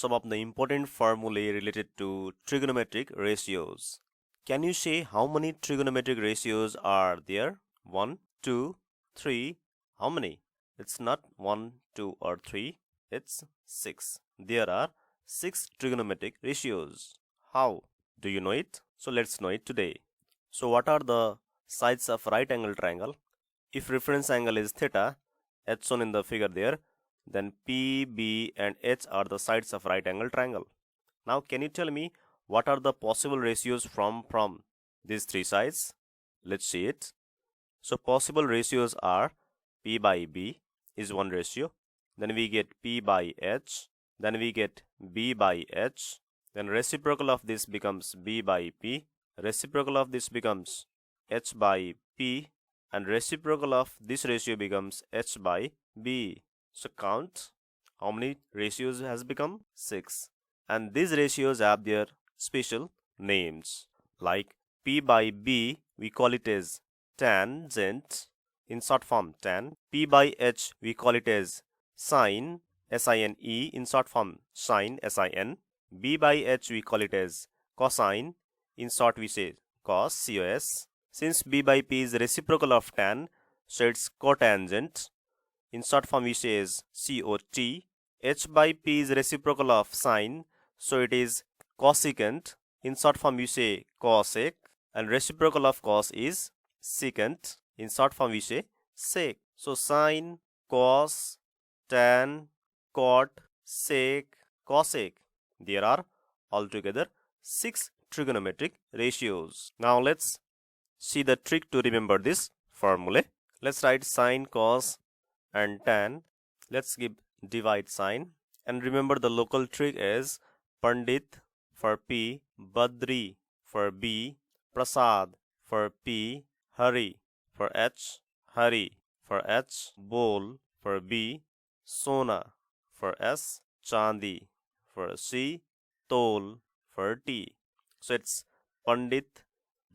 some of the important formulae related to trigonometric ratios. Can you say how many trigonometric ratios are there? 1, 2, 3. How many? It's not 1, 2 or 3. It's 6. There are 6 trigonometric ratios. How? Do you know it? So let's know it today. So what are the sides of right angle triangle? If reference angle is theta, as shown in the figure there, then P, B and H are the sides of right angle triangle. Now can you tell me what are the possible ratios from these three sides? Let's see it. So possible ratios are P by B is one ratio, then we get P by H, then we get B by H, then reciprocal of this becomes B by P, reciprocal of this becomes H by P, and reciprocal of this ratio becomes H by B. So count how many ratios has become? 6. And these ratios have their special names. Like P by B, we call it as tangent, in short form tan. P by H, we call it as sine, S-I-N-E, in short form sine, S-I-N. B by H, we call it as cosine, in short we say cos, C-O-S. Since B by P is reciprocal of tan, so it's cotangent. In short form we say is C-O-T. H by P is reciprocal of sine, so it is cosecant. In short form we say cosec. And reciprocal of cos is secant. In short form we say sec. So sine, cos, tan, cot, sec, cosec. There are altogether 6 trigonometric ratios. Now let's see the trick to remember this formula. Let's write sine, cos and tan. Let's give divide sign. And remember the local trick is Pandit for P, Badri for B, Prasad for P, Hari for H, Hari for H, Bol for B, Sona for S, Chandi for C, Tol for T. So it's Pandit,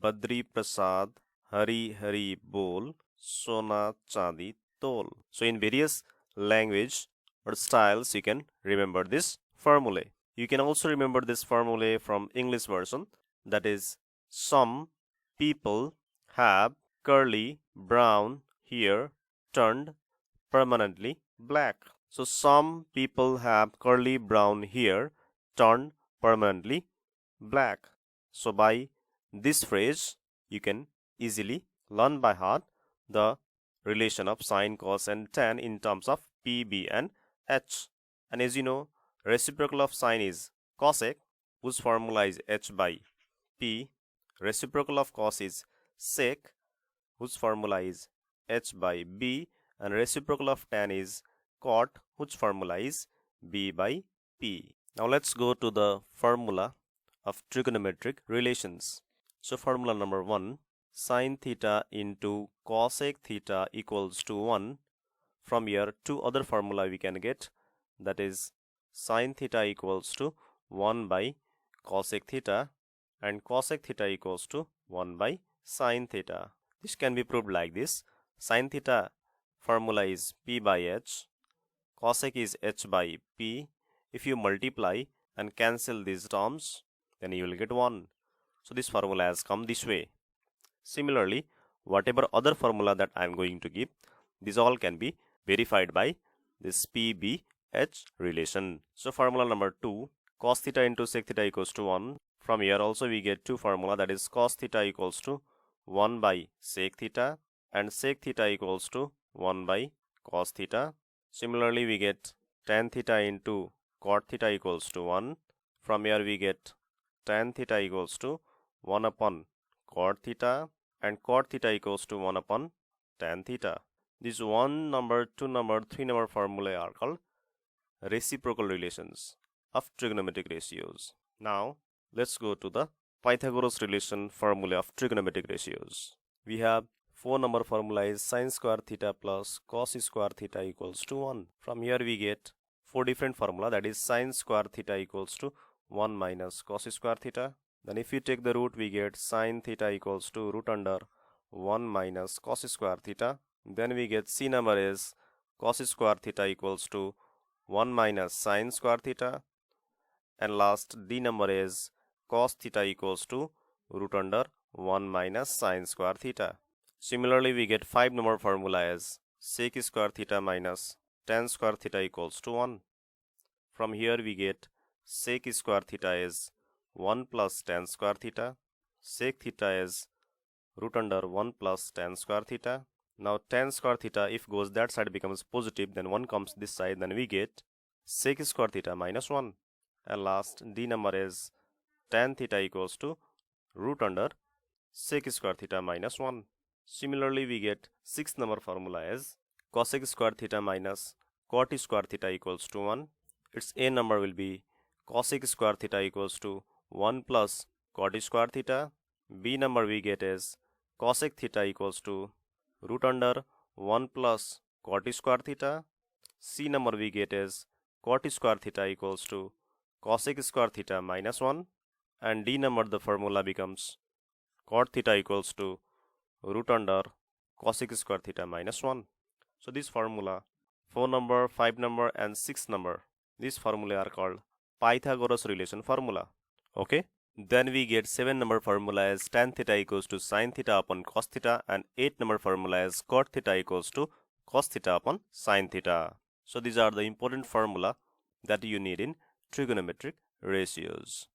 Badri, Prasad, Hari, Bol, Sona, Chandi, Tol. So in various language or styles you can remember this formula. You can also remember this formula from English version, that is some people have curly brown hair turned permanently black. So some people have curly brown hair turned permanently black. So by this phrase you can easily learn by heart the relation of sine, cos and tan in terms of P, B and H. And as you know, reciprocal of sine is cosec, whose formula is H by P. Reciprocal of cos is sec, whose formula is H by B. And reciprocal of tan is cot, whose formula is B by P. Now let's go to the formula of trigonometric relations. So formula number 1, sine theta into cosec theta equals to 1. From here, two other formula we can get, that is sine theta equals to 1 by cosec theta and cosec theta equals to 1 by sine theta. This can be proved like this. Sine theta formula is P by H, cosec is H by P. If you multiply and cancel these terms, then you will get 1. So this formula has come this way. Similarly, whatever other formula that I am going to give, these all can be verified by this P-B-H relation. So formula number 2, cos theta into sec theta equals to 1. From here also we get two formula, that is cos theta equals to 1 by sec theta and sec theta equals to 1 by cos theta. Similarly we get tan theta into cot theta equals to 1. From here we get tan theta equals to 1 upon cot theta and cot theta equals to 1 upon tan theta. These 1 number, 2 number, 3 number formulae are called reciprocal relations of trigonometric ratios. Now let's go to the Pythagoras relation formula of trigonometric ratios. We have 4 number formula is sine square theta plus cos square theta equals to 1. From here we get 4 different formula, that is sine square theta equals to 1 minus cos square theta. Then if you take the root we get sine theta equals to root under 1 minus cos square theta. Then we get C number is cos square theta equals to 1 minus sine square theta. And last D number is cos theta equals to root under 1 minus sine square theta. Similarly, we get 5 number formula as sec square theta minus tan square theta equals to 1. From here we get sec square theta is 1 plus tan square theta. Sec theta is root under 1 plus tan square theta. Now tan square theta, if goes that side becomes positive, then 1 comes this side, then we get sec square theta minus 1. And last D number is tan theta equals to root under sec square theta minus 1. Similarly, we get 6th number formula as cosec square theta minus cot square theta equals to 1. Its A number will be cosec square theta equals to 1 plus cot square theta. B number we get is cosec theta equals to root under 1 plus cot square theta. C number we get is cot square theta equals to cosec square theta minus 1. And D number, the formula becomes cot theta equals to root under cosec square theta minus 1. So this formula, 4 number, 5 number and 6 number, these formulae are called Pythagoras relation formula. Okay. Then we get 7 number formula as tan theta equals to sine theta upon cos theta, and 8 number formula as cot theta equals to cos theta upon sine theta. So these are the important formula that you need in trigonometric ratios.